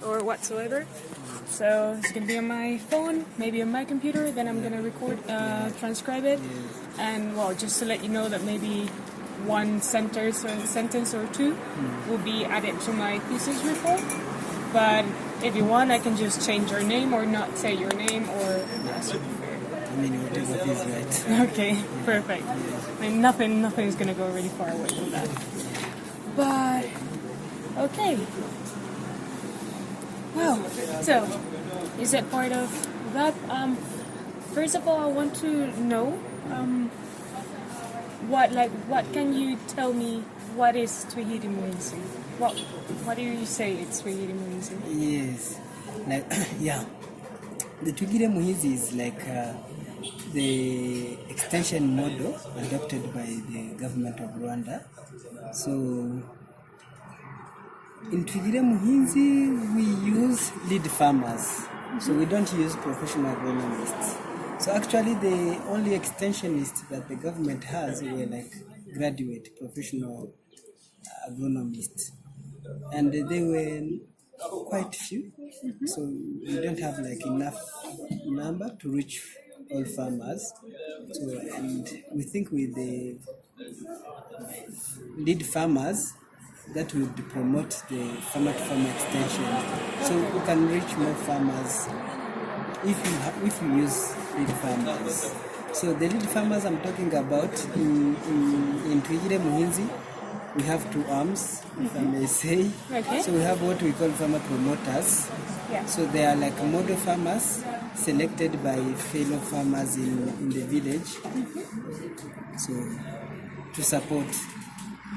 or whatsoever. So it's gonna be on my phone, maybe on my computer. Then I'm gonna record, transcribe it, and well, just to let you know that maybe one sentence or two will be added to my thesis report. But if you want, I can just change your name or not say your name or. I mean, whatever feels right. Okay, perfect. I mean, nothing's gonna go really far away from that. But okay. Wow. So, is that part of that? First of all, I want to know what can you tell me? What is twigire muhizi? What do you say it's twigire muhizi? Yes, like yeah, the twigire muhizi is like the extension model adopted by the government of Rwanda. So in twigire muhizi we use lead farmers, so we don't use professional agronomists. So actually the only extensionists that the government has were like graduate professional agronomists, and they were quite few, so we don't have like enough number to reach all farmers. So, and we think with the lead farmers that would promote the farmer to farmer extension, so we can reach more farmers if you use lead farmers. So the lead farmers I'm talking about in twigire muhizi, we have two arms, if I may say. Okay. So we have what we call farmer promoters. Yeah. So they are like model farmers selected by fellow farmers in the village. So to support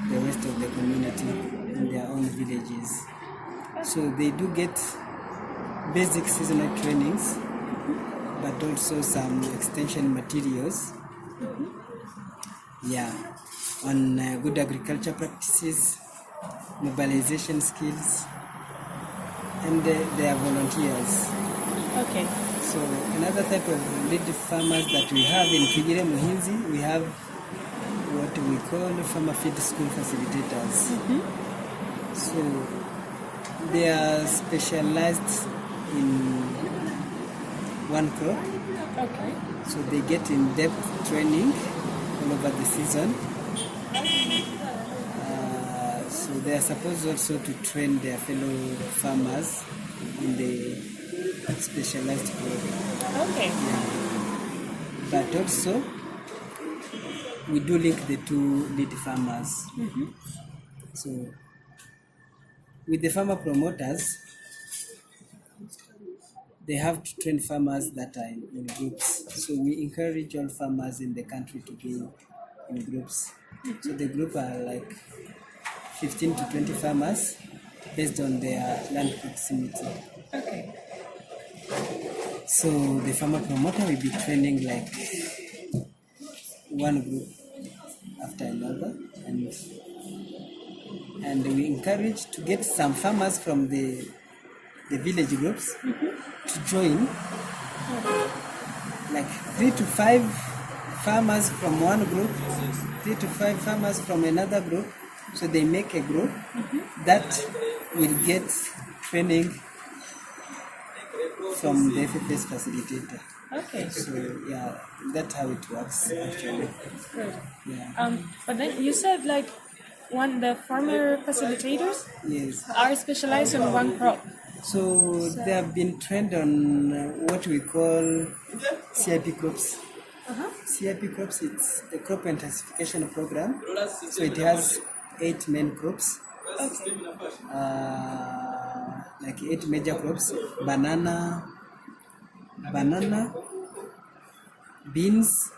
the rest of the community in their own villages. So they do get basic seasonal trainings, but also some extension materials. Yeah, on good agriculture practices, mobilization skills, and they are volunteers. Okay. So another type of lead farmers that we have in twigire muhizi, we have what we call farmer field school facilitators. So they are specialized in one crop. Okay. So they get in-depth training all over the season. So they are supposed also to train their fellow farmers in the specialized program. Okay. Yeah. But also, we do link the two lead farmers. So with the farmer promoters, they have to train farmers that are in groups. So we encourage all farmers in the country to be in groups. So the group are like 15 to 20 farmers based on their land proximity. Okay. So the farmer promoter will be training like one group after another, and we encourage to get some farmers from the village groups to join, like 3 to 5 farmers from one group, 3 to 5 farmers from another group. So they make a group that will get training from the FFS facilitator. Okay. So yeah, that's how it works actually. Good. Yeah. But then you said like the farmer facilitators Yes. are specialized on one crop. So they have been trained on what we call CIP crops. CIP crops, it's the crop intensification program. So it has 8 main crops. Okay. Like 8 major crops: banana, beans,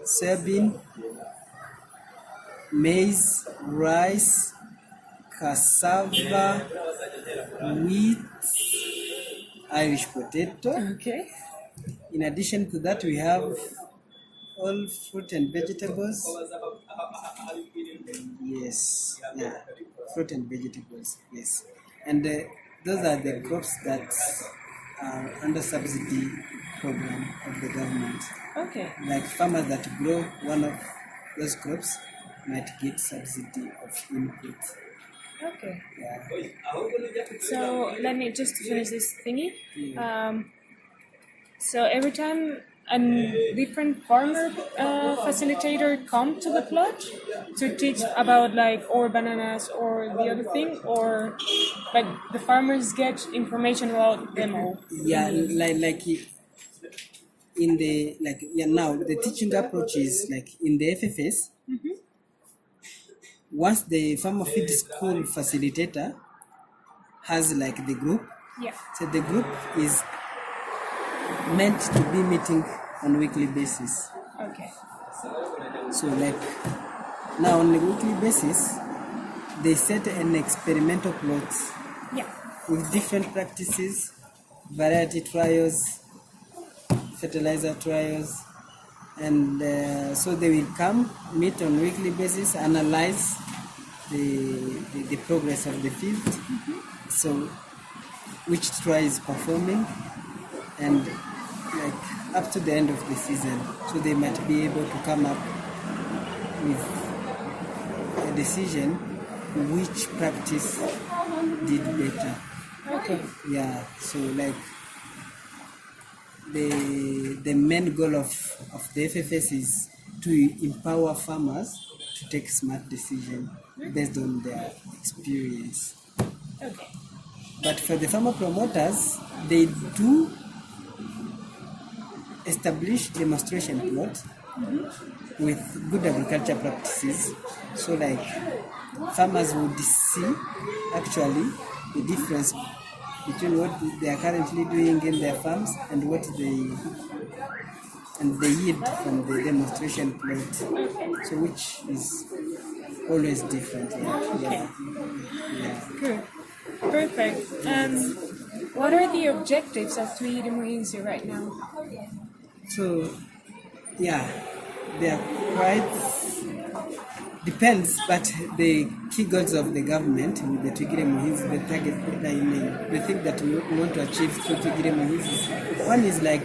soybean, maize, rice, cassava, wheat, Irish potato. Okay. In addition to that, we have all fruit and vegetables. Yes, yeah, fruit and vegetables. Yes, and those are the crops that are under subsidy program of the government. Okay. Like farmers that grow one of those crops might get subsidy of input. Okay. Yeah. So let me just finish this thingy. So every time a different farmer facilitator come to the plot to teach about like or bananas or the other thing, or like the farmers get information about them all. Yeah, like in the now the teaching approach is like in the FFS. Once the farmer feed school facilitator has like the group, Yeah. so the group is meant to be meeting on weekly basis. Okay. So like now on a weekly basis, they set an experimental plot Yeah. with different practices, variety trials, fertilizer trials, and so they will come, meet on weekly basis, analyze the progress of the field, so which trial is performing, and like up to the end of the season, so they might be able to come up with a decision which practice did better. Okay. Yeah, so like the main goal of the FFS is to empower farmers to take smart decisions based on their experience. Okay. But for the farmer promoters, they do establish demonstration plot with good agriculture practices. So like farmers would see actually the difference between what they are currently doing in their farms and what they yield from the demonstration plot. So which is always different. Yeah. Good. Perfect. What are the objectives of Twigire Muhinzi right now? So yeah, they are quite depends, but the key goals of the government with the Twigire Muhinzi, the target, the thing that we want to achieve through Twigire Muhinzi, one is like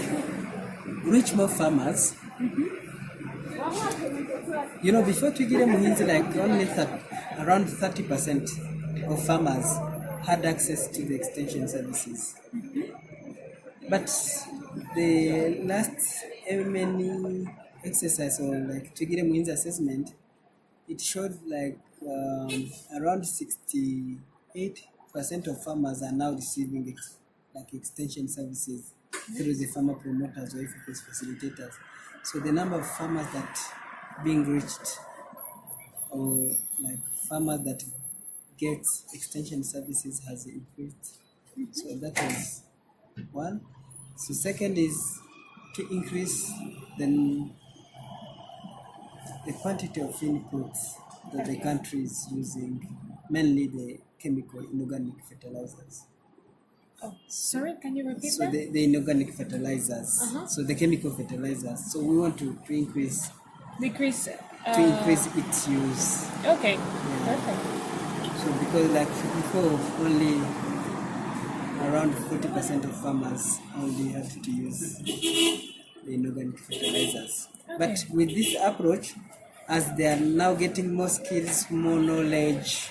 reach more farmers. You know, before Twigire Muhinzi, like only around 30% of farmers had access to the extension services. But the last many exercise or like Twigire Muhinzi assessment, it showed like around 68% of farmers are now receiving like extension services through the farmer promoters or FFS facilitators. So the number of farmers that being reached, or like farmers that get extension services, has increased. So that is one. So second is to increase the quantity of inputs that the country is using, mainly the chemical inorganic fertilizers. Oh, sorry, can you repeat So that? the inorganic fertilizers, so the chemical fertilizers. So we want to increase Decrease. its use. Okay. Perfect. So because like before, only around 40% of farmers only had to use the inorganic fertilizers. But with this approach, as they are now getting more skills, more knowledge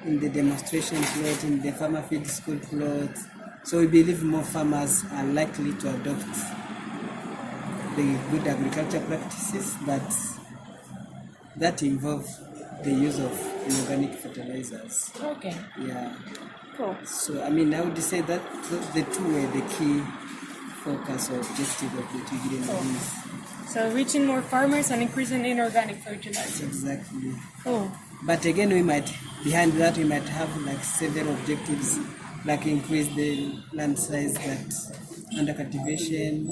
in the demonstration plot, in the farmer field school plot, so we believe more farmers are likely to adopt the good agriculture practices that involve the use of inorganic fertilizers. Okay. Yeah. Cool. So I mean, I would say that the two were the key focus or objective of the Twigire Muhinzi. So reaching more farmers and increasing inorganic fertilizers. Exactly. Cool. But again, behind that we might have like several objectives, like increase the land size that under cultivation.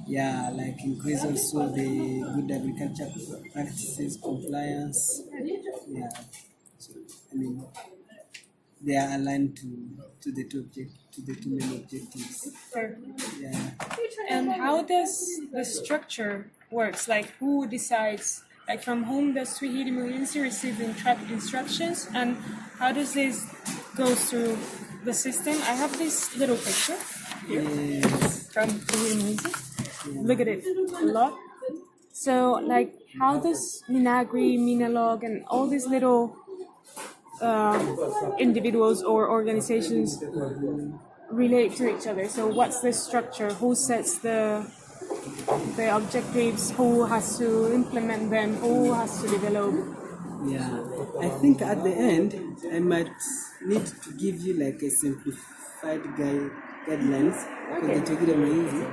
Yeah, like increase also the good agriculture practices compliance. Yeah. So I mean, they are aligned to the two main objectives. Perfect. Yeah. And how does the structure works? Like who decides? Like from whom does Twigire Muhinzi receive instructions, and how does this go through the system? I have this little picture here Yes. from Twigire Muhinzi. Look at it a lot. So like how does Minagri, Minalog, and all these little individuals or organizations relate to each other? So what's the structure? Who sets the objectives? Who has to implement them? Who has to develop? Yeah, I think at the end I might need to give you like a simplified guidelines for the twigire mainzi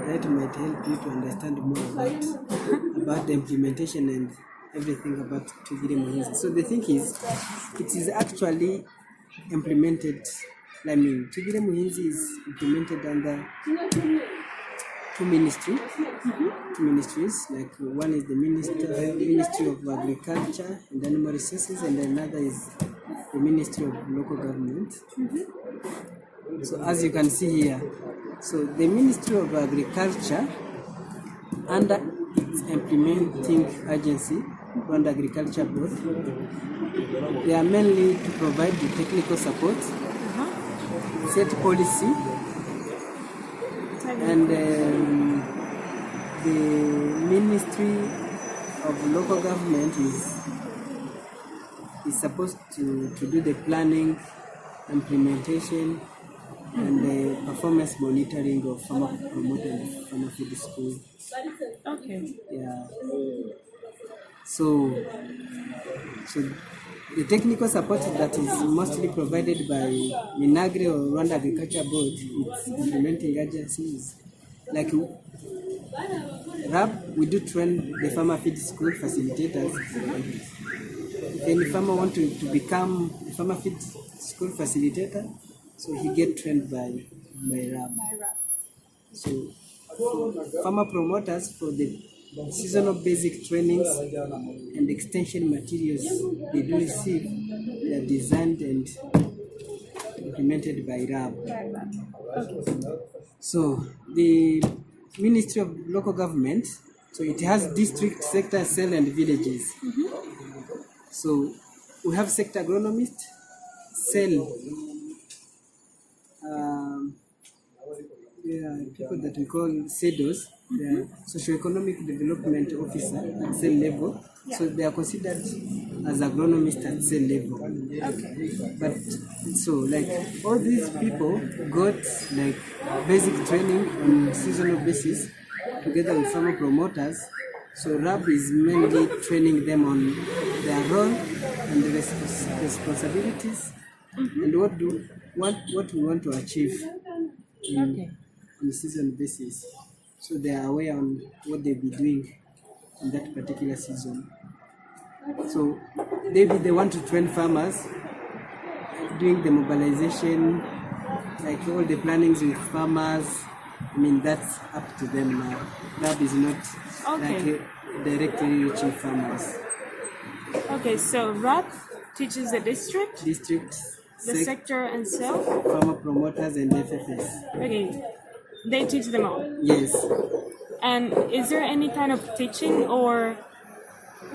that might help you to understand more about the implementation and everything about twigire mainzi. So the thing is, it is actually implemented. I mean, twigire mainzi is implemented under two ministries. Like one is the Ministry of Agriculture and Animal Resources, and another is the Ministry of Local Government. So as you can see here, so the Ministry of Agriculture, under its implementing agency, Rwanda Agriculture Board, they are mainly to provide the technical support, set policy, and the Ministry of Local Government is supposed to do the planning, implementation, and the performance monitoring of farmer promoter and farmer feed school. Okay. Yeah. So the technical support that is mostly provided by Minagri or Rwanda Agriculture Board, its implementing agencies, like RAB, we do train the farmer feed school facilitators. If any farmer want to become a farmer feed school facilitator, so he get trained by RAB. So farmer promoters, for the seasonal basic trainings and extension materials they do receive, they are designed and implemented by RAB. So the Ministry of Local Government, so it has district, sector, cell, and villages. So we have sector agronomist, cell, people that we call SEDOs, they are socio-economic development officer at cell level. So they are considered as agronomists at cell level. But so like all these people got like basic training on seasonal basis together with farmer promoters. So RAB is mainly training them on their role and the responsibilities and what we want to achieve on a seasonal basis. So they are aware on what they'll be doing in that particular season. So maybe they want to train farmers, doing the mobilization, like all the plannings with farmers. I mean, that's up to them now. RAB is not like directly reaching farmers. Okay, so RAB teaches the district, the sector and cell, farmer promoters and FFS. Okay, they teach them all. Yes. And is there any kind of teaching or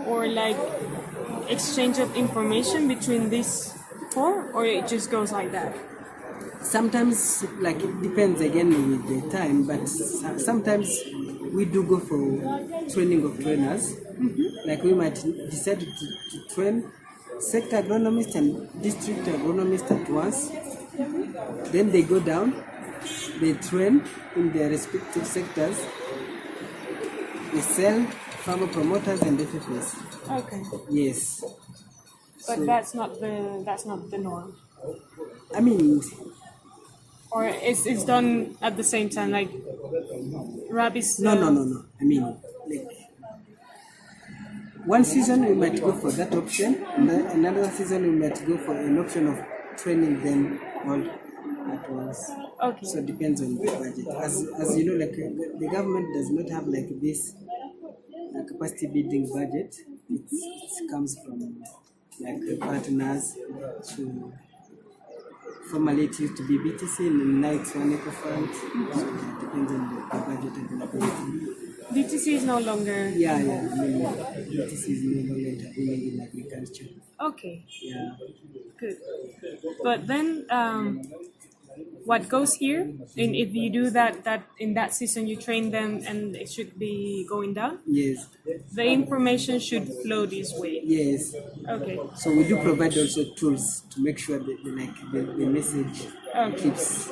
like exchange of information between these four, or it just goes like that? Sometimes, like, it depends again with the time, but sometimes we do go for training of trainers. Like we might decide to train sector agronomist and district agronomist at once. Then they go down, they train in their respective sectors. They sell farmer promoters and FFS. Okay. Yes. But so, that's not the norm. I mean, or it's done at the same time, like RAB is. No. I mean, like one season we might go for that option, and another season we might go for an option of training them all at once. Okay. So it depends on the budget. As you know, like the government does not have like this capacity building budget. It comes from like partners. So formerly it used to be BTC, and now it's one eco fund. So it depends on the budget availability. BTC is no longer. Yeah. I mean, BTC is no longer intervening in agriculture. Okay. Yeah. Good. But then, what goes here, and if you do that in that season, you train them, and it should be going down. Yes. The information should flow this way. Yes. Okay. So we do provide also tools to make sure that the message Okay. keeps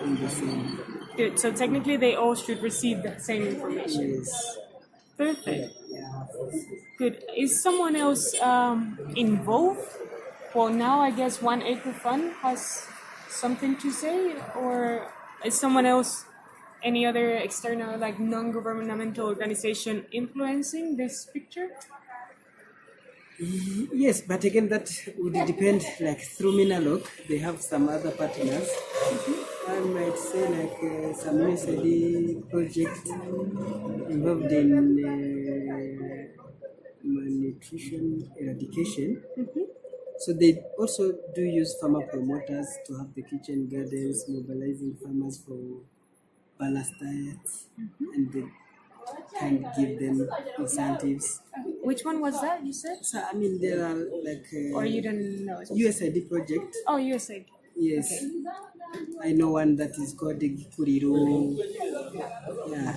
in the same. Good. So technically, they all should receive the same information. Yes. Perfect. Yeah. Good. Is someone else involved? Well, now I guess 1 Acre Fund has something to say, or is someone else, any other external, like non-governmental organization, influencing this picture? Yes, but again, that would depend. Like through Minalog, they have some other partners. I might say like some USAID project involved in malnutrition eradication. So they also do use farmer promoters to have the kitchen gardens, mobilizing farmers for balanced diets, and they can give them incentives. Which one was that you said? So I mean, there are like Or you don't know? USAID project. Oh, USAID. Yes, I know one that is called the Kuriru. Yeah,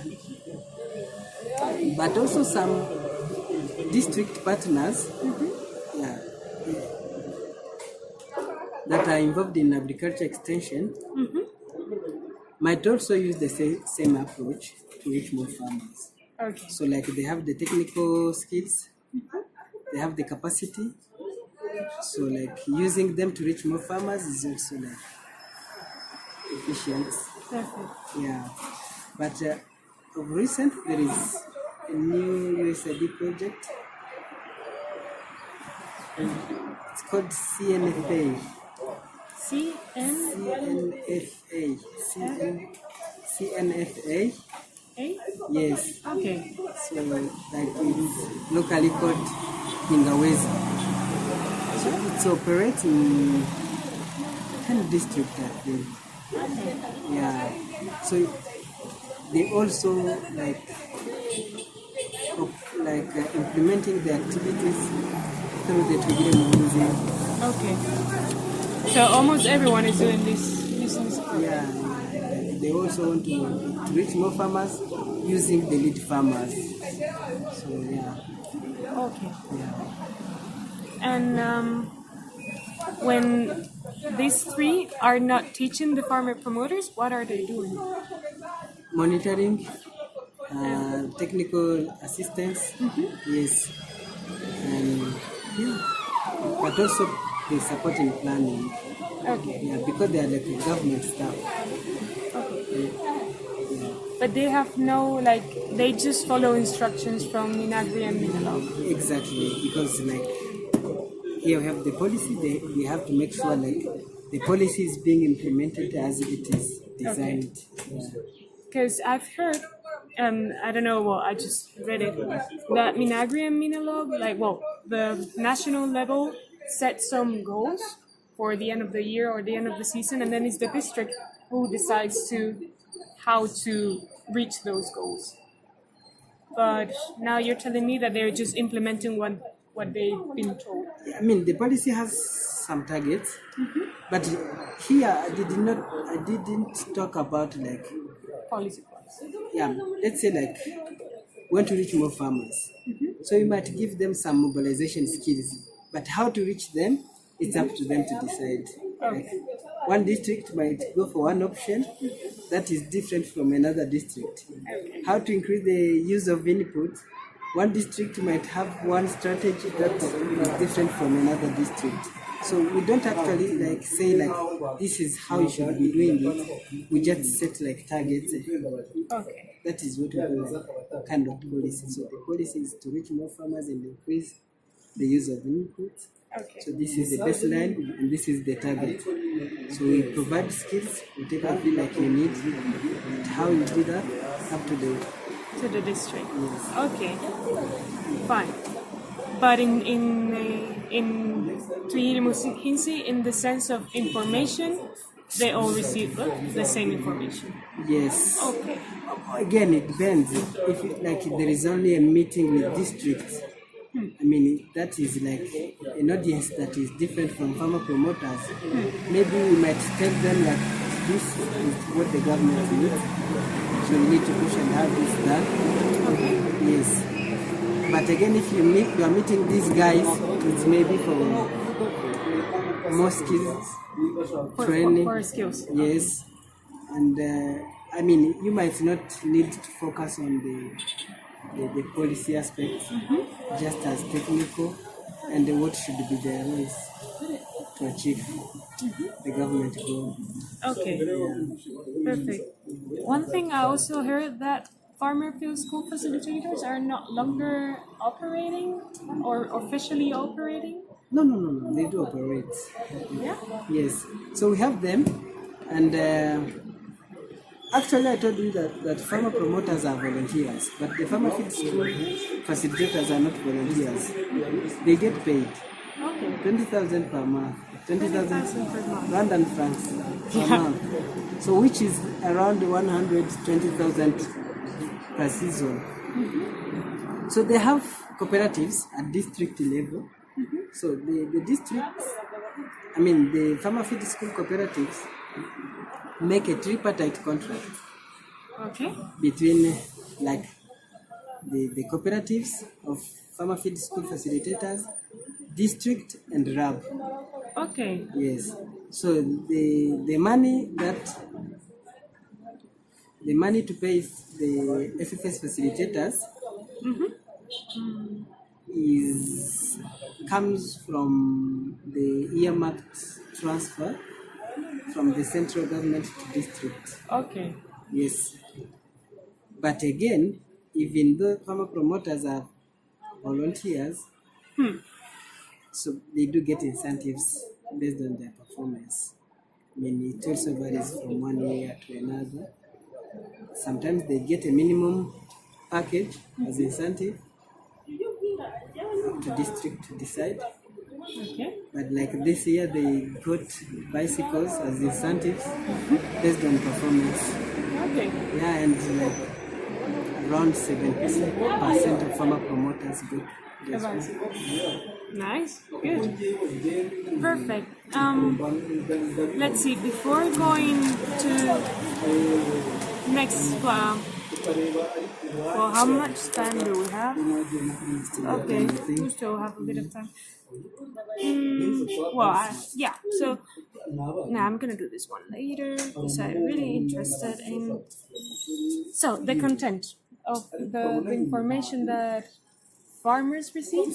but also some district partners. Yeah, that are involved in agriculture extension might also use the same approach to reach more farmers. Okay. So like they have the technical skills, they have the capacity. So like using them to reach more farmers is also like efficient. Perfect. Yeah. But of recent there is a new USAID project. It's called CNFA. CNFA. A? Yes. Okay. So like it's locally called Ingawezi. So it operates in 10 districts, I think. Yeah. So they also like implementing the activities through the twigire museum. Okay. So almost everyone is doing this using this program. Yeah. They also want to reach more farmers using the lead farmers. So yeah. Okay. Yeah. And when these three are not teaching the farmer promoters, what are they doing? Monitoring, technical assistance, yes, and yeah, but also the supporting planning. Okay. Yeah, because they are like government staff. Okay. But they have no, like, they just follow instructions from Minagri and Minalog. Exactly, because like here we have the policy. We have to make sure like the policy is being implemented as it is designed. Because I've heard, I don't know, well, I just read it, that Minagri and Minalog, like, well, the national level set some goals for the end of the year or the end of the season, and then it's the district who decides to how to reach those goals. But now you're telling me that they're just implementing what they've been told. I mean, the policy has some targets, but here I didn't talk about like Policy. yeah, let's say like want to reach more farmers. So you might give them some mobilization skills, but how to reach them, it's up to them to decide. Like, one district might go for one option that is different from another district. How to increase the use of input, one district might have one strategy that is different from another district. So we don't actually like say like this is how you should be doing it. We just set like targets. Okay. That is what we do, like, kind of policy. So the policy is to reach more farmers and increase the use of input. Okay. So this is the baseline and this is the target. So we provide skills, whatever you feel like you need, and how you do that up to the district. Yes. Okay. Fine. But in twigire muhinzi, in the sense of information, they all receive the same information. Yes. Okay. Again, it depends. If like there is only a meeting with districts, I mean that is like an audience that is different from farmer promoters. Maybe we might tell them like this is what the government needs. So we need to push and have this done. Okay. Yes. But again, if you are meeting these guys, it's maybe for more skills training. For skills. Yes. And I mean, you might not need to focus on the policy aspects, just as technical and what should be the rules to achieve the government goal. Okay. Perfect. One thing I also heard that farmer field school facilitators are not longer operating or officially operating. No, they do operate. Yeah. Yes. So we have them, and actually I told you that farmer promoters are volunteers, but the farmer field school facilitators are not volunteers. They get paid Okay. 20,000 per month, 20,000 per month. Rwandan francs per month. So which is around 120,000 per season. So they have cooperatives at district level. So the districts, I mean the farmer field school cooperatives make a tripartite contract Okay. between like the cooperatives of farmer field school facilitators, district and RAB. Okay. Yes. So the money to pay the FFS facilitators comes from the earmarked transfer from the central government to district. Okay. Yes. But again, even though farmer promoters are volunteers, so they do get incentives based on their performance. I mean, it also varies from one year to another. Sometimes they get a minimum package as incentive up to district to decide. Okay. But like this year, they got bicycles as incentives based on performance. Okay. Yeah, and like around 70% of farmer promoters got this one. Nice. Good. Perfect. Let's see. Before going to next, well, how much time do we have? Okay, we still have a bit of time. Yeah. So now I'm gonna do this one later because I'm really interested in. So the content of the information that farmers receive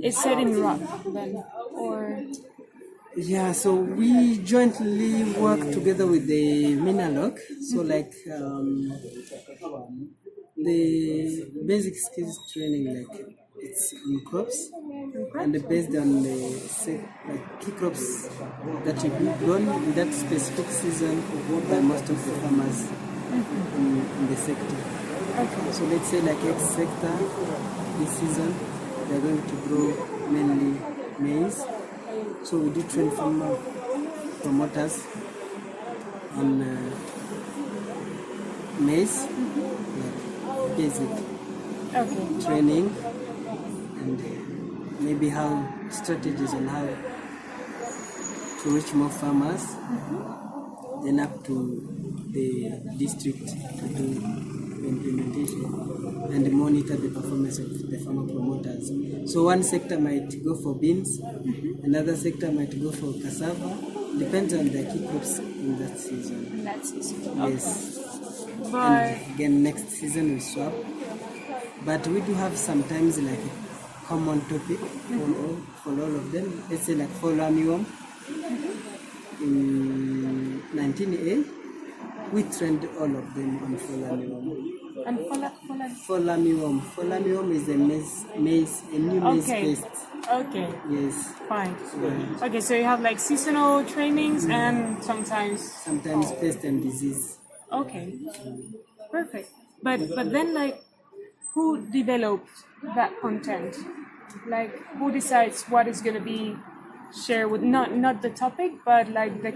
is set in RAB then, or Yeah, so we jointly work together with the Minalog. So like the basic skills training, like it's on crops and based on the like key crops that you be grown in that specific season by most of the farmers in the sector. okay. So let's say like X sector this season they're going to grow mainly maize. So we do train farmer promoters on maize, like basic Okay. training and maybe how strategies on how to reach more farmers, then up to the district to do the implementation and monitor the performance of the farmer promoters. So one sector might go for beans, another sector might go for cassava, depends on the key crops in that season. That's easy. Yes. But And again next season we swap. But we do have sometimes like a common topic for all of them. Let's say like fall armyworm. In 19A, we trained all of them on fall armyworm. and Fall armyworm. Fall armyworm is a maize, a new maize Okay. pest. Okay. Yes. Fine. Yeah. Okay, so you have like seasonal trainings and sometimes. Sometimes pest and disease. Okay. Perfect. But then like, who developed that content? Like, who decides what is gonna be shared with not the topic, but like the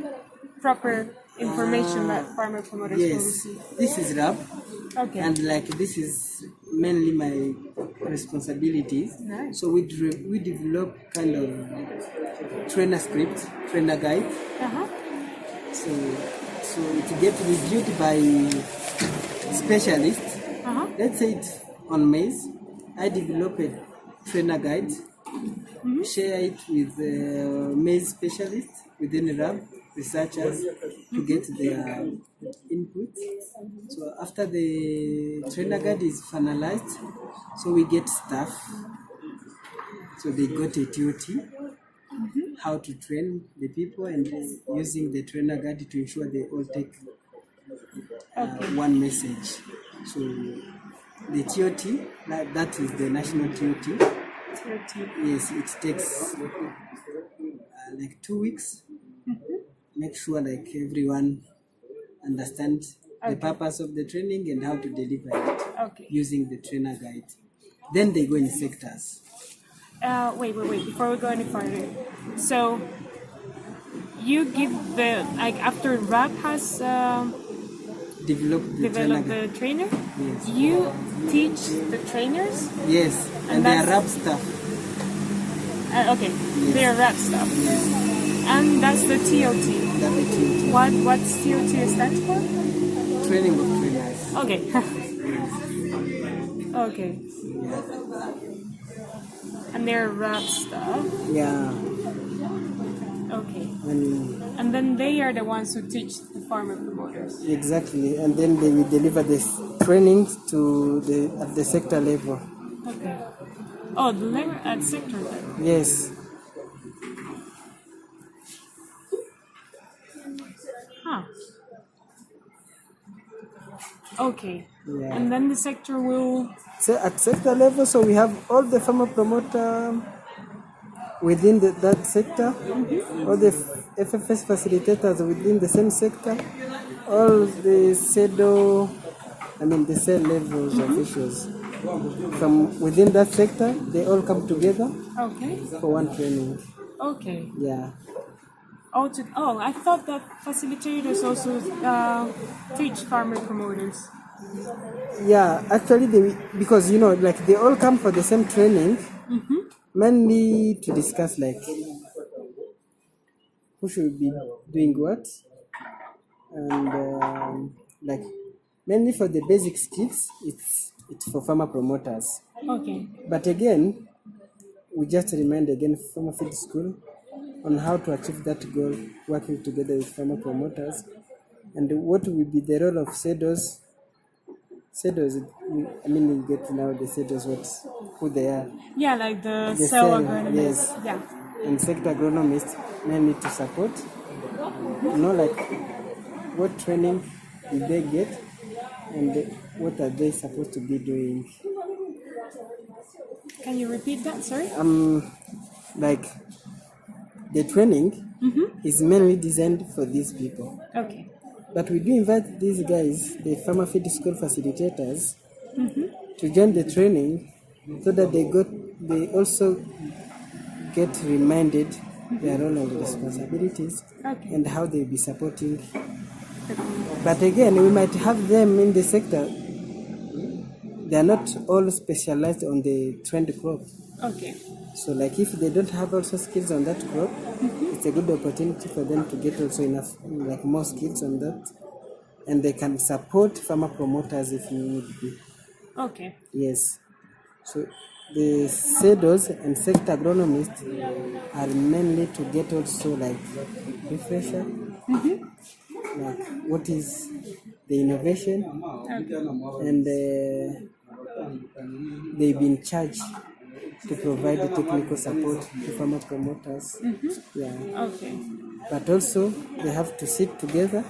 proper information that farmer promoters will Yes. receive? This is RAB. Okay. And like this is mainly my responsibilities. Nice. So we develop kind of trainer script, trainer guide, Uh-huh. So it gets reviewed by specialists. Let's say it on maize. I develop a trainer guide, share it with maize specialists within RAB, researchers, to get their input. So after the trainer guide is finalized, so we get staff. So they got a TOT, how to train the people, and using the trainer guide to ensure they all take one message. So the TOT, that is the national TOT. Yes, it takes like 2 weeks. Make sure like everyone understands the purpose of the training and how to deliver it using the trainer guide. Then they go in sectors. Wait. Before we go any further, so you give the after RAP has developed the trainer. Yes. You teach the trainers. Yes, and they are RAP staff. Okay, yes. They are RAP staff. Yes. And that's the TOT. That's the TOT. What's TOT stands for? Training of trainers. Okay. Okay. Yeah. And they're RAP staff. Yeah. Okay. And then they are the ones who teach the farmer promoters. Exactly, and then they will deliver this trainings to at the sector level. Okay. Oh, the level at sector level. Yes. Huh. Okay. Yeah. And then the sector will. So at sector level, so we have all the farmer promoter within that sector, all the FFS facilitators within the same sector, all the SEDO, the cell levels officials from within that sector, they all come together for one training. Okay. Yeah. I thought that facilitators also teach farmer promoters. Yeah, actually, because they all come for the same training, mainly to discuss who should be doing what, and mainly for the basic skills, it's for farmer promoters. Okay. But again, we just remind again farmer feed school on how to achieve that goal, working together with farmer promoters, and what will be the role of SEDOs. SEDOs, you get to know the SEDOs, who they are. Yeah, like the cell agronomists. Yes. Yeah. And sector agronomists mainly to support. What training did they get and what are they supposed to be doing. Can you repeat that, sorry? The training is mainly designed for these people. Okay. But we do invite these guys, the farmer feed school facilitators, to join the training so that they also get reminded their role and responsibilities and how they'll be supporting. But again, we might have them in the sector. They are not all specialized on the trend crop. Okay. So if they don't have also skills on that crop, it's a good opportunity for them to get also enough, more skills on that. And they can support farmer promoters if need be. Okay. Yes. So the SEDOs and sector agronomists are mainly to get also refresher. What is the innovation? And they've been charged to provide the technical support to farmer promoters. Yeah. Okay. But also they have to sit together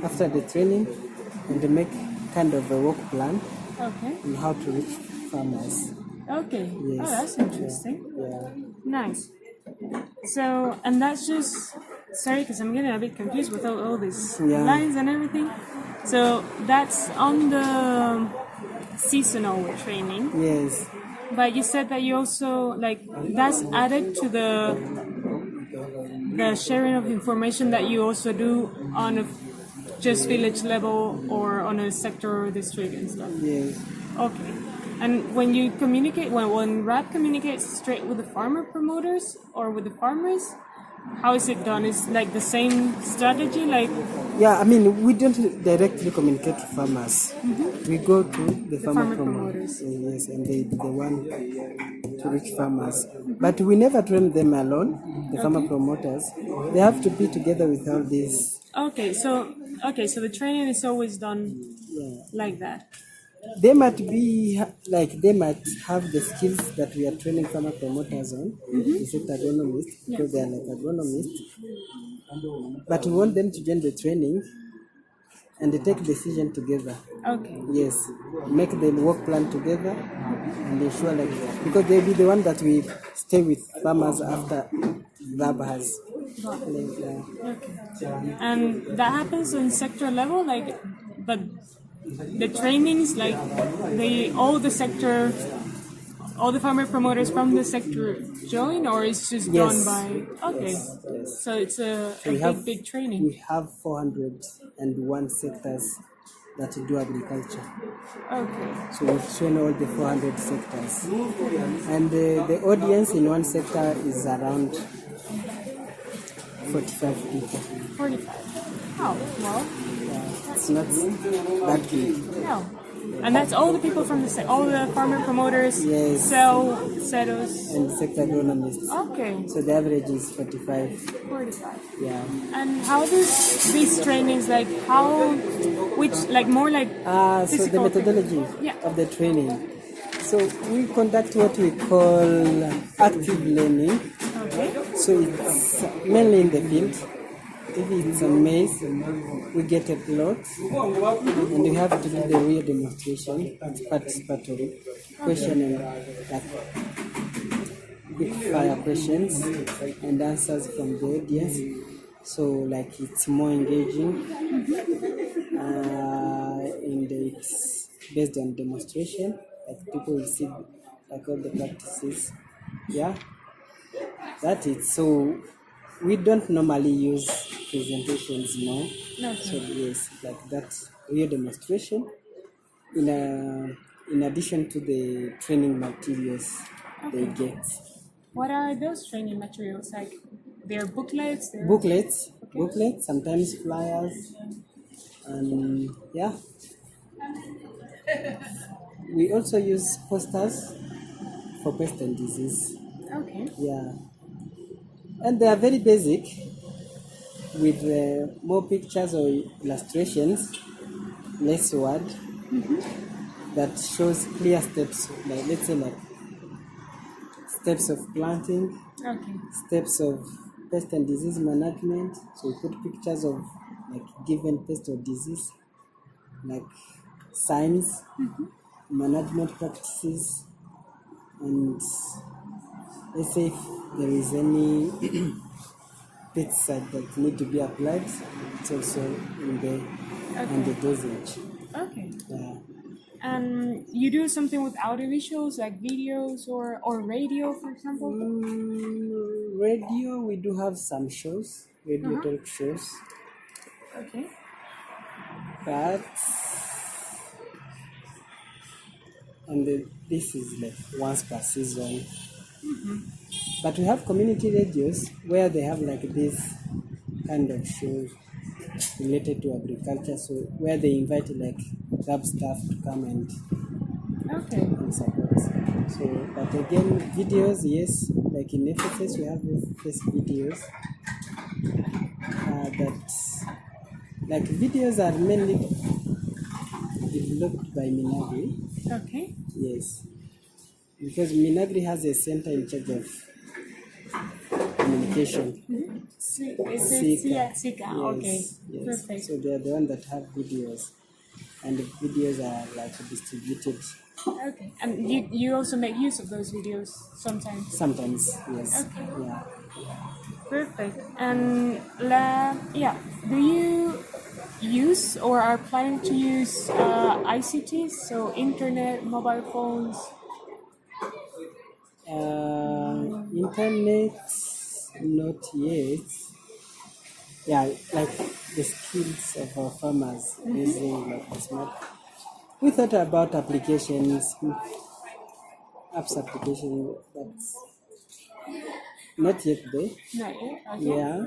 after the training and make kind of a work plan on how to reach farmers. Okay. Yes. Oh, that's interesting. Yeah. Nice. So, and that's just, sorry, because I'm getting a bit confused with all these lines and everything. So that's on the seasonal training. Yes. But you said that you also, that's added to the sharing of information that you also do on a just village level or on a sector or district and stuff. Yes. Okay. And when you communicate, when RAP communicates straight with the farmer promoters or with the farmers, how is it done? Is like the same strategy, like Yeah, I mean, we don't directly communicate to farmers. We go to the farmer promoters. promoters. Yes, and they the one to reach farmers. But we never train them alone, the farmer promoters. They have to be together with all these. Okay, so the training is always done Yeah. like that. They might be like they might have the skills that we are training farmer promoters on, the sector agronomists, because they are like agronomists. But we want them to join the training and they take decision together. Okay. Yes, make the work plan together and ensure like because they'll be the one that we stay with farmers after lab has. Like, Okay. And that happens on sector level, like, but the trainings, like, all the farmer promoters from the sector join, or it's just done Yes. by. Okay. Yes. So it's a big training. We have 401 sectors that do agriculture. Okay. So we train all the 400 sectors. And the audience in one sector is around 45 people. 45. Oh, well, It's not that big. no. And that's all the people from all the farmer promoters Yes. sell setos. And sector agronomists. Okay. So the average is 45. 45. Yeah. And how does these trainings, like, more like So the physical methodology Yeah. of the training. So we conduct what we call active learning. Okay. So it's mainly in the field. If it's a maize, we get a plot and we have to do the real demonstration. It's participatory questioning, like quick fire questions and answers from the audience. So like it's more engaging and it's based on demonstration. Like people will see like all the practices. Yeah, that's it. So we don't normally use presentations now. No. So yes, like that real demonstration in addition to the training materials they get. What are those training materials like? They're booklets. Booklets, sometimes flyers, and yeah. We also use posters for pest and disease. Okay. Yeah, and they are very basic with more pictures or illustrations, less word, that shows clear steps, like let's say like steps of planting, Okay. steps of pest and disease management. So we put pictures of like given pest or disease, like signs, management practices, and let's say if there is any pesticide that need to be applied, it's also in the and the dosage. Okay. Yeah. And you do something with audio visuals, like videos or radio, for example? Radio, we do have some shows, radio talk shows, Okay. but this is like once per season. But we have community radios where they have like this kind of shows related to agriculture, so where they invite like lab staff to come and support. So, but again, videos, yes, like in FSS we have FSS videos that like videos are mainly developed by Minagri. Okay. Yes, because Minagri has a center in charge of communication. Sika. Okay. Yes. Perfect. So they are the one that have videos, and the videos are like distributed. Okay. And you also make use of those videos sometimes? Sometimes, yes. Okay. Yeah. Perfect. And do you use or are planning to use ICTs, so internet, mobile phones? Internet, not yet. Yeah, like the skills of our farmers using like the smart. We thought about applications, apps application, but Not yet though. Not yet. Okay. Yeah.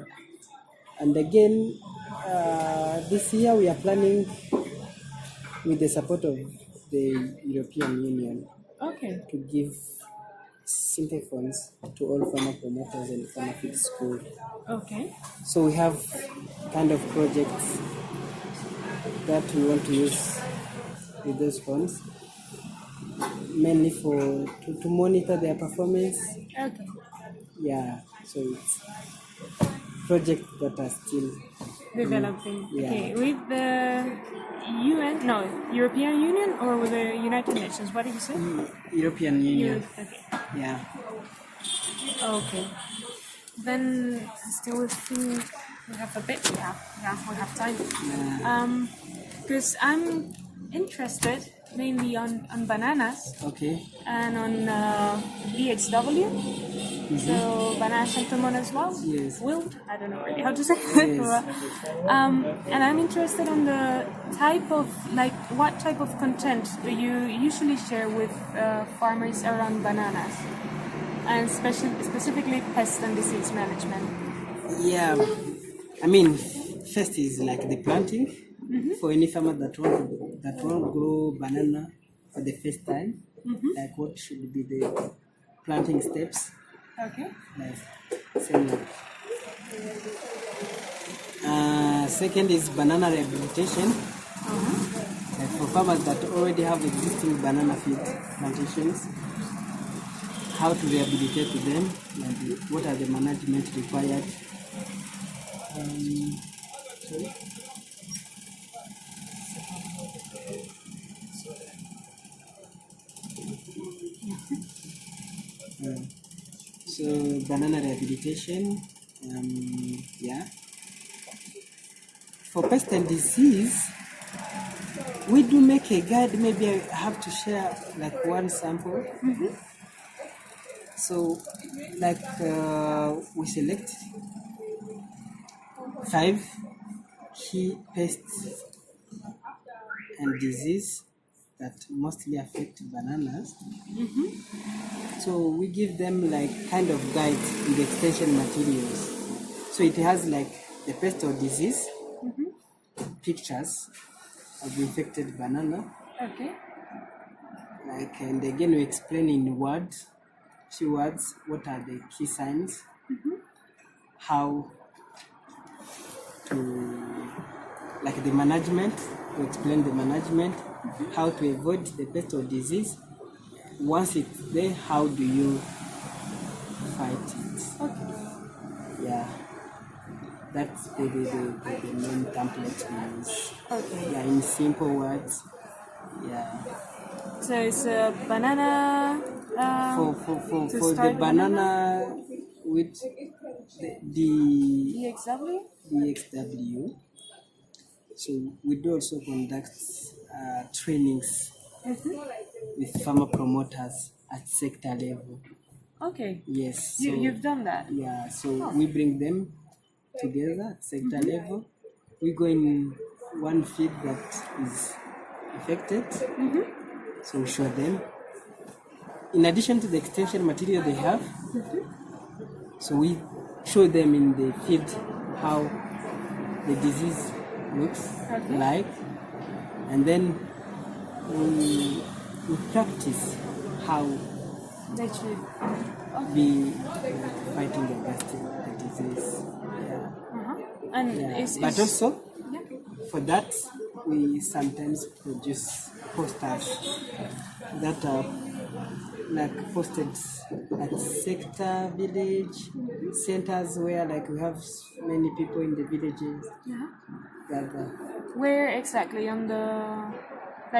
And again, this year we are planning with the support of the European Union Okay. to give simple phones to all farmer promoters and farmer feed school. Okay. So we have kind of projects that we want to use with those phones, mainly to monitor their performance. Okay. Yeah, so it's projects that are still Developing. Yeah. Okay. With the UN, no, European Union or with the United Nations? What did you say? European Union. Okay. Yeah. Okay. Then still think we have a bit. Yeah, we have time. Because I'm interested mainly on bananas Okay. and on BXW. So banana champignon as well. Yes. Wild. I don't know really how to say it. Yes. And I'm interested on the type of what type of content do you usually share with farmers around bananas, and specifically pest and disease management. Yeah. I mean, first is like the planting for any farmer that want grow banana for the first time. Like what should be the planting steps? Okay. Like same like. Second is banana rehabilitation. Like for farmers that already have existing banana field plantations, how to rehabilitate them, like what are the management required. Sorry. So banana rehabilitation, yeah. For pest and disease, we do make a guide. Maybe I have to share like one sample. So, like we select 5 key pests and disease that mostly affect bananas. So we give them like kind of guides in the extension materials. So it has like the pest or disease, pictures of infected banana, Okay. like, and again we explain in few words, what are the key signs, how to, like the management, to explain the management, how to avoid the pest or disease. Once it's there, how do you fight it? Okay. Yeah, that's the main template we use. Okay. Yeah, in simple words. Yeah. So it's a banana. For to the start banana with the BXW. BXW. So we do also conduct trainings with farmer promoters at sector level. Okay. Yes. So, You've done that. yeah, so we bring them together at sector level. We go in one field that is affected, so we show them. In addition to the extension material they have, so we show them in the field how the disease looks like, and then we practice how They should. be fighting against the disease. Yeah. And Yeah. But also, for that, we sometimes produce posters that are like posted at sector, village, centers where like we have many people in the villages gather. Where exactly on the,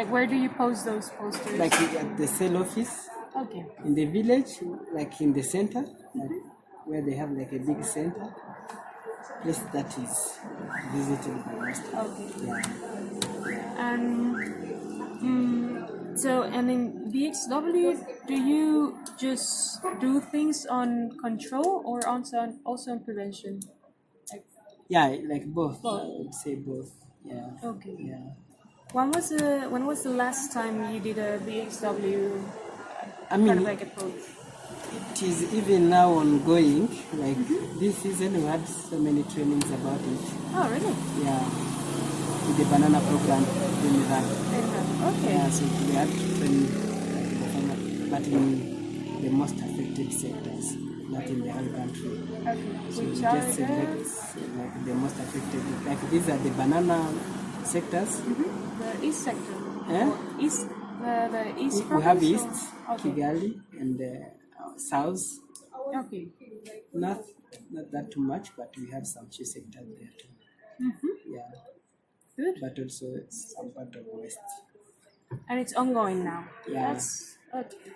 where do you post those posters? Like at the sale office, Okay. in the village, like in the center, like where they have like a big center, place that is visited by most. Okay. Yeah. And in BXW, do you just do things on control or also on prevention? Yeah, like both. I would say both. Yeah. Okay. Yeah. When was the last time you did a BXW I mean, approach? It is even now ongoing. Like this season, we had so many trainings about it. Oh, really? Yeah, with the banana program in Iran. Okay. Yeah, so we had to train like, the farmer, but in the most affected sectors, not in the whole country. Okay. So Which we are just select like the most affected. Like these are the banana sectors. the east sector? Eh? Or east, the east We have province, East, or- Okay. Kigali, and South. Okay. Not that too much, but we have some few sectors there too. Yeah, Good. but also some part of West. And it's ongoing now. Yeah. That's okay.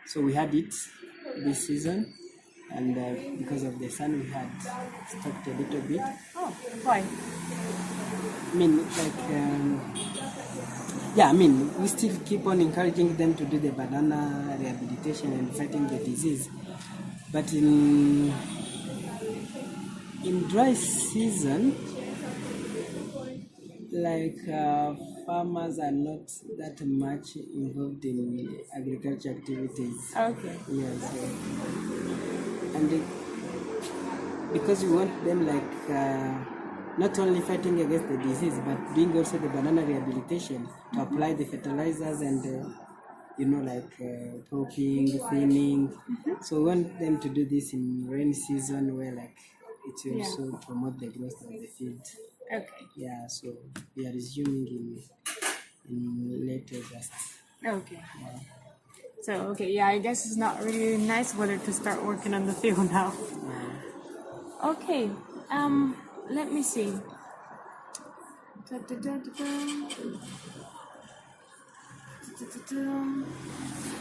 So we had it this season, and because of the sun, we had stopped a little bit. Oh, why? I mean, like, yeah, I mean, we still keep on encouraging them to do the banana rehabilitation and fighting the disease, but in dry season, like farmers are not that much involved in agriculture activities. Okay. Yeah, so, and because we want them like not only fighting against the disease, but doing also the banana rehabilitation to apply the fertilizers and like popping, thinning. So we want them to do this in rainy season where like it will Yeah. also promote the growth of the field. Okay. Yeah, so we are resuming in late August. Okay. So okay, yeah, I guess it's not really nice weather to start working on the field now. Okay. Let me see.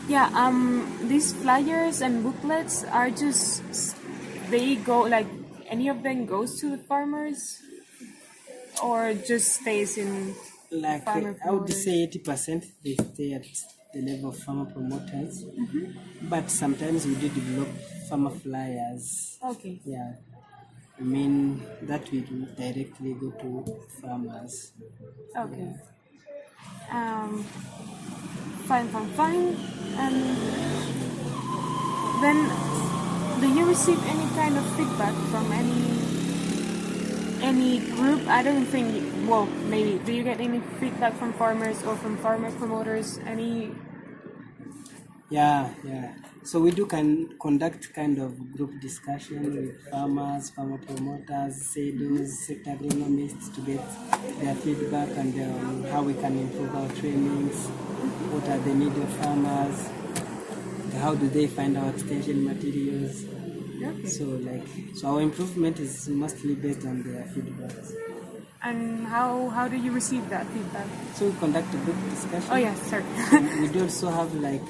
Yeah, these flyers and booklets are just, they go like, any of them goes to the farmers or just stays in Like farmer I would promoters? say 80% they stay at the level of farmer promoters, but sometimes we do develop farmer flyers. Okay. Yeah, I mean that will directly go to farmers. Okay. Fine. And then, do you receive any kind of feedback from any group? I don't think. Well, maybe. Do you get any feedback from farmers or from farmer promoters? Any? Yeah. So we do conduct kind of group discussion with farmers, farmer promoters, SEDOs, sector agronomists to get their feedback and how we can improve our trainings, what are the needs of farmers, how do they find our extension materials. Okay. So our improvement is mostly based on their feedback. And how do you receive that feedback? So we conduct a group discussion. Oh yes, sorry. We do also have like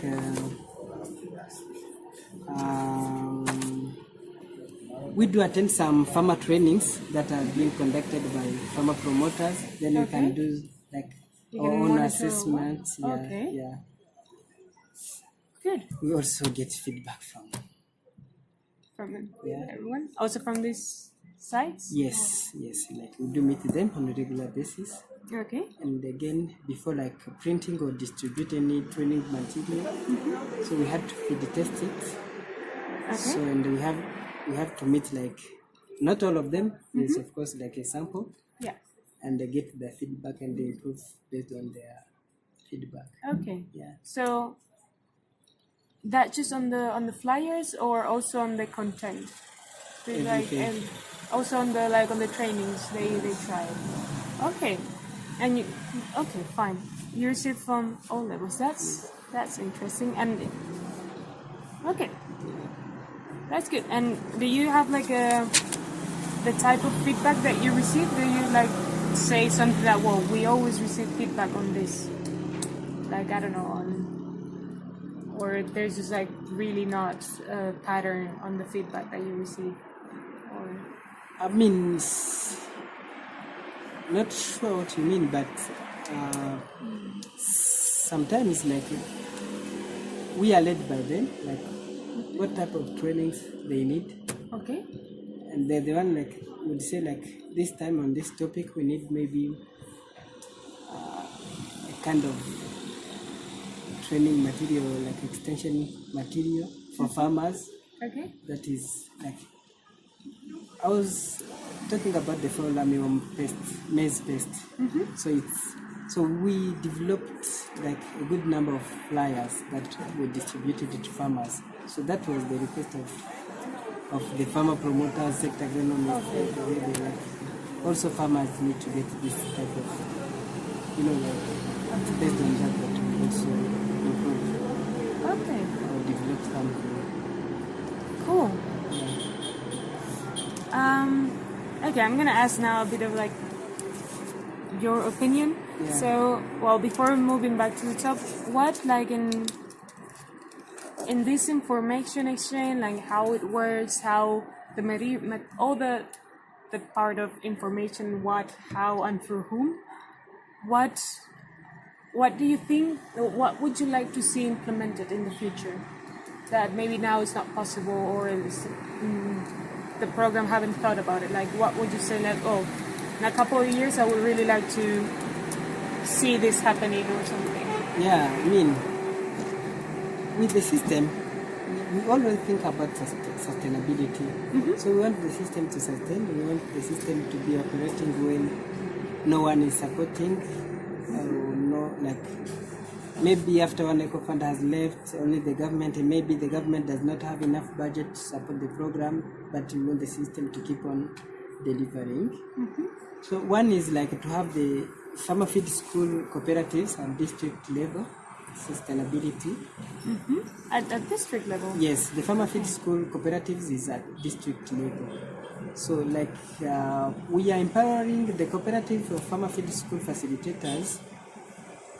we do attend some farmer trainings that are being conducted by farmer promoters. Then we can Okay. do like You our can own monitor assessments. Yeah, Okay. yeah. Good. We also get feedback from. From Yeah. everyone. Also from these sites. Yes. Like we do meet them on a regular basis. Okay. And again, before like printing or distribute any training material, so we had to feed test it. Okay. So and we have to meet like not all of them. There's of course like a sample, Yeah. and they get their feedback and they improve based on their feedback. Okay. Yeah. So that just on the flyers or also on the content? They like Everything. and also on the on the trainings they try it. Okay. And you okay, fine. You receive from all levels. That's interesting. And okay. That's good. And do you have like the type of feedback that you receive? Do you like say something that, well, we always receive feedback on this? Like, I don't know, or there's just like really not a pattern on the feedback that you receive? Or I mean, not sure what you mean, but sometimes like we are led by them, like what type of trainings they need, okay. and they're the one like would say like this time on this topic we need maybe a kind of training material like extension material for farmers. Okay. That is like, I was talking about the fall armyworm pest, maize pest. So we developed like a good number of flyers that were distributed to farmers. So that was the request of the farmer promoters, sector agronomists. They like, also farmers need to get this type of, based on that we also improve or develop something. Cool. Yeah. Okay, I'm gonna ask now a bit of like your opinion. Yeah. So, well, before moving back to the top, what like in this information exchange, like how it works, how the all the part of information, what, how, and through whom, what do you think? What would you like to see implemented in the future that maybe now is not possible, or the program haven't thought about it? Like, what would you say? Like, oh, in a couple of years, I would really like to see this happening or something. Yeah, I mean, with the system, we always think about sustainability. So we want the system to sustain. We want the system to be operating when no one is supporting, or no, like maybe after one eco fund has left, only the government, and maybe the government does not have enough budget to support the program, but we want the system to keep on delivering. So one is like to have the farmer feed school cooperatives at district level, sustainability. At district level? Yes, the farmer feed school cooperatives is at district level. So like we are empowering the cooperative of farmer feed school facilitators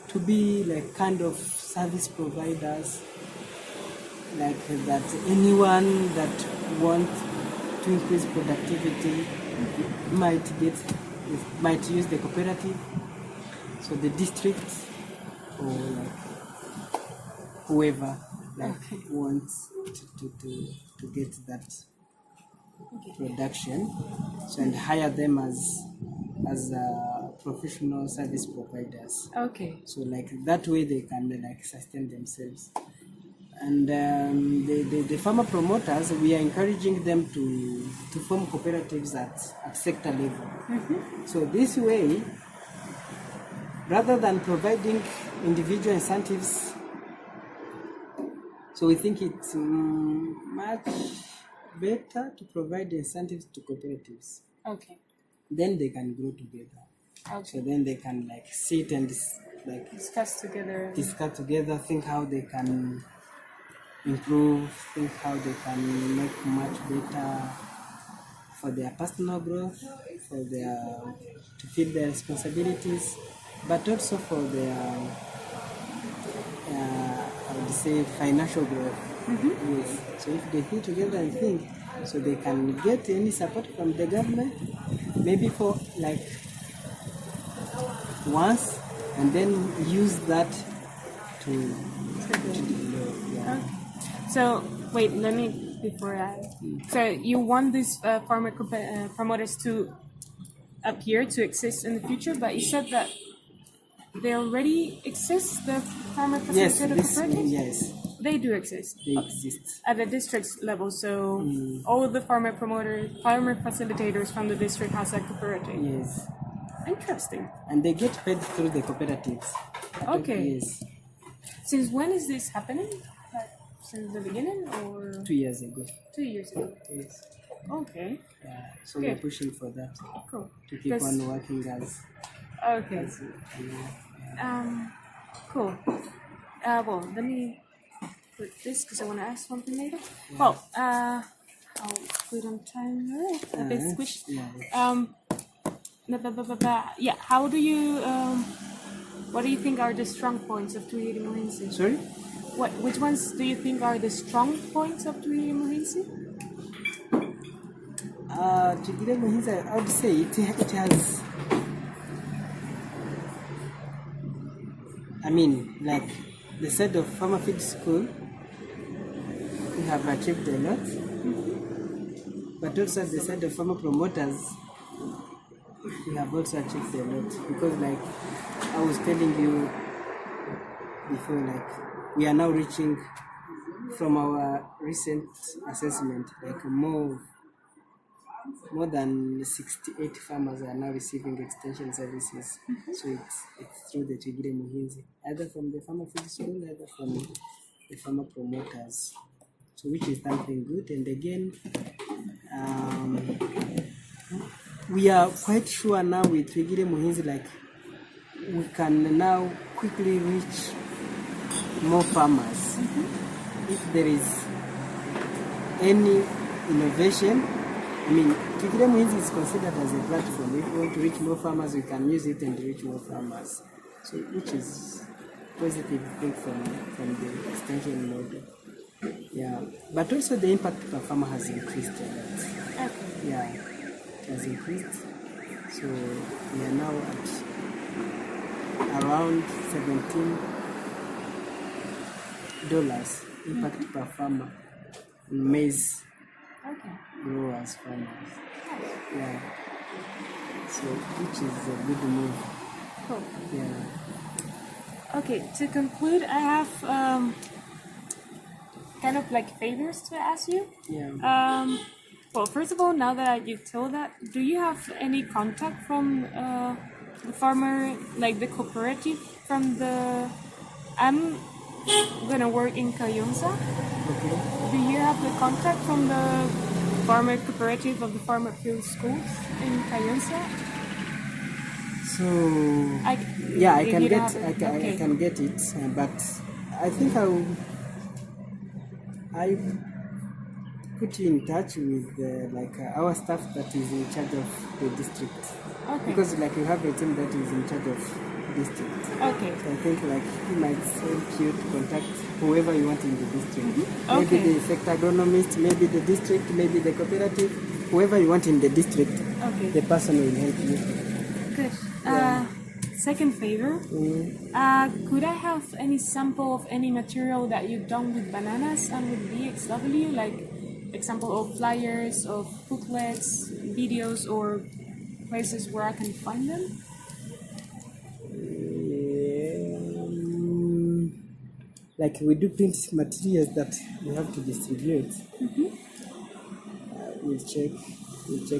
to be like kind of service providers, like that anyone that wants to increase productivity might use the cooperative. So the district or like whoever like wants to get that production, so and hire them as professional service providers. Okay. So like that way they can like sustain themselves. And the farmer promoters, we are encouraging them to form cooperatives at sector level. So this way, rather than providing individual incentives, so we think it's much better to provide incentives to cooperatives. Okay. Then they can grow together. Okay. So then they can like sit and like Discuss together, think how they can improve, think how they can make much better for their personal growth, to fit their responsibilities, but also for their I would say financial growth. Yes. So if they fit together and think, so they can get any support from the government, maybe for like once, and then use that to develop. Yeah. Okay. So wait, let me before I. So you want these farmer promoters to appear to exist in the future, but you said that they already exist. The farmer facilitator cooperatives. Yes, They do exist. they exist. At the district level, so all of the farmer facilitators from the district has a cooperative. Yes, Interesting. and they get paid through the cooperatives. Okay. Yes, Since when is this happening? Like, since the beginning or 2 years ago. 2 years ago? Yes. Okay. So we're Good. pushing for that Cool. to keep Because- on working as. Okay. Cool. Well, let me put this because I want to ask something later. Well, I'll put on time. A bit squished. Yeah. How do you? What do you think are the strong points of Twigire Muhinsi? Sorry? Which ones do you think are the strong points of Twigire Muhinsi? Twigire Muhinsi, I would say it has. I mean, like the side of farmer feed school, we have achieved a lot, but also the side of farmer promoters, we have also achieved a lot, because like I was telling you before, like we are now reaching from our recent assessment, like more than 68 farmers are now receiving extension services. So it's through the Twigire Muhinzi, either from the farmer field school, either from the farmer promoters. So which is something good. And again, we are quite sure now with Twigire Muhinzi, like we can now quickly reach more farmers. If there is any innovation, I mean, Twigire Muhinzi is considered as a platform. If we want to reach more farmers, we can use it and reach more farmers. So, which is positive thing from the extension model. Yeah, but also the impact per farmer has increased a lot. Okay. Yeah, it has increased. So we are now at around $17 impact per farmer in maize Okay. growers, farmers. Yeah. So which is a good move. Cool. Yeah. Okay, to conclude, I have kind of like favors to ask you. Yeah. Well, first of all, now that you told that, do you have any contact from the farmer, like the cooperative from the... I'm gonna work in Kayonza. Okay. Do you have the contact from the farmer cooperative of the farmer field schools in Kayonza? So I can you don't get have it? I Okay. can get it, but I think I put you in touch with our staff that is in charge of the district, Okay. because like you have a team that is in charge of district. Okay. So I think like he might help you to contact whoever you want in the district. Maybe Okay. the sector agronomist, maybe the district, maybe the cooperative, whoever you want in the district. Okay. The person will help you. Good. Second favor. Could I have any sample of any material that you've done with bananas and with BXW, like example of flyers, of booklets, videos, or places where I can find them? Like we do print materials that we have to distribute. We'll check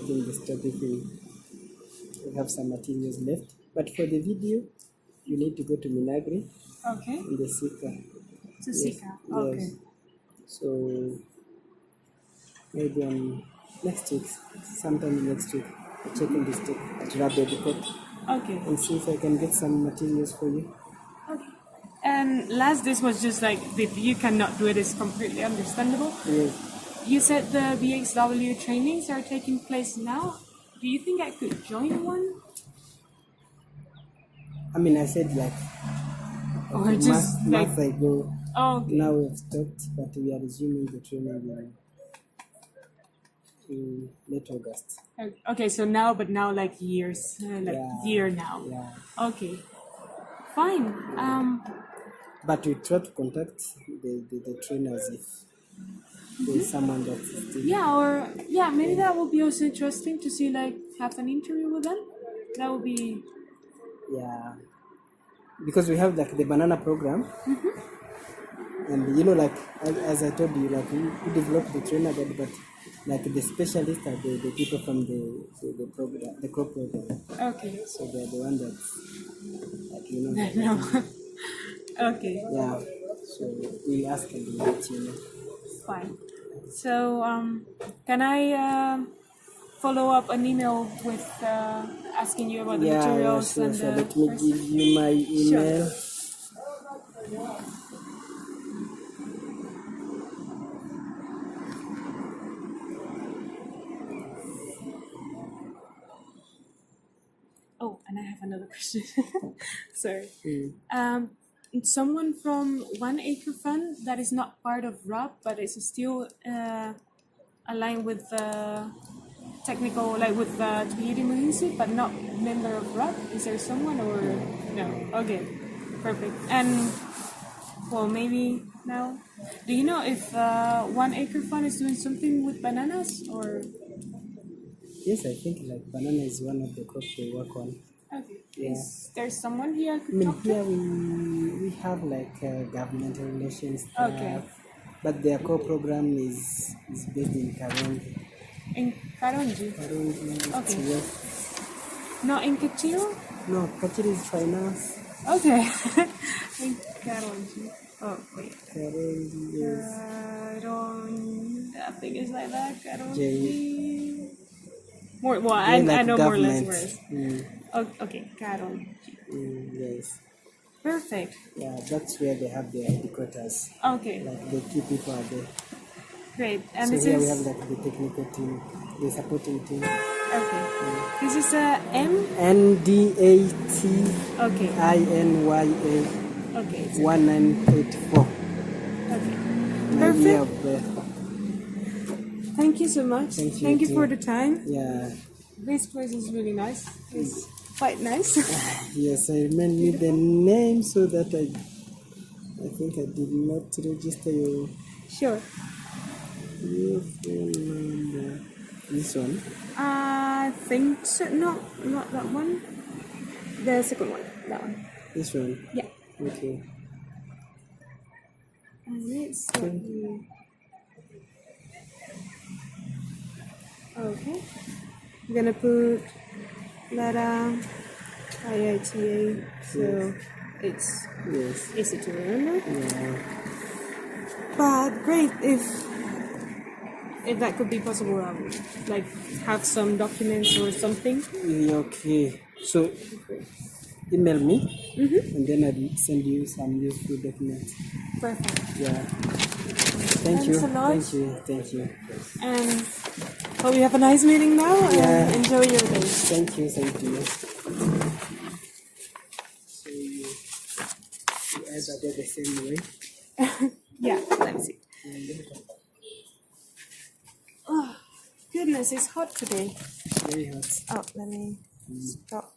in the stock if we have some materials left. But for the video, you need to go to Minagri Okay. in the Sika. To Sika. Okay. Yes. So maybe on next week, sometime next week, I'll check in the stock at Rabbi Depot Okay. and see if I can get some materials for you. Okay. And last, this was just like, if you cannot do it, it's completely understandable. Yes. You said the BXW trainings are taking place now. Do you think I could join one? I mean, I said like Or a just month ago. Oh, okay. Now we've stopped, but we are resuming the training in late August. Okay, so now, but now like years, year now. Yeah. Okay, fine. But we try to contact the trainers if there's someone that is still... Yeah, maybe that would be also interesting to see, like, have an interview with them. That would be... Yeah. Because we have like the banana program. And you know, like as I told you, like we developed the trainer guide, but like the specialists are the people from the program, the crop program. Okay. So they're the one that, like, you know. No. Okay, Yeah. So we'll ask and we'll let you know. fine. So, can I follow up an email with asking you about the materials sure, and sure. the... Let me give you my email. Oh, and I have another question. Sorry. Someone from 1 Acre Fund that is not part of RUB, but is still aligned with technical, like with Twigire Muhinzi, but not member of RUB. Is there someone or no? Okay, perfect. And well, maybe now. Do you know if 1 Acre Fund is doing something with bananas or? Yes, I think like banana is one of the crops they work on. Okay. Yeah. Is there someone here I I could mean, talk to? here we have like governmental relations staff. Okay. but their core program is based in Karongi. In Karongi? Karongi. Okay. Yes. Not in Kachiro? No, Kachiri is finance. Okay. In Karongi. Oh, wait. Karongi is Karongi. I think it's like that. J. Karongi. More, well, Yeah, I like know more or less government. words. Oh, okay, Karongi. Yes. Perfect. Yeah, that's where they have their headquarters. Okay, Like the key people are there. great. And So this here is we have like the technical team, the supporting team. okay. This is a M. NDATINYA Okay. Okay. 1984. Okay. My year Perfect. of birth. Thank you so much. Thank you for too. the time. Yeah. This place is really nice. It's quite nice. Yes, I remember the name so that I think I did not register your Sure. phone number. This one. I think so. No, not that one. The second one. That one. This one. Yeah. Okay. And it's okay. I'm gonna put letter IITA, so it's Yes. easy to remember. Yeah. But great if that could be possible, like have some documents or something. Yeah, okay. So email me, and then I'll send you some useful documents. Perfect. Yeah. Thank you. Thanks a lot. Thank you. Thank you. And hope you have a nice meeting now. Yeah. And enjoy your day. Thank you. Thank you. So you either go the same way. Yeah. Let me see. Oh, goodness, it's hot today. Very hot. Oh, let me stop.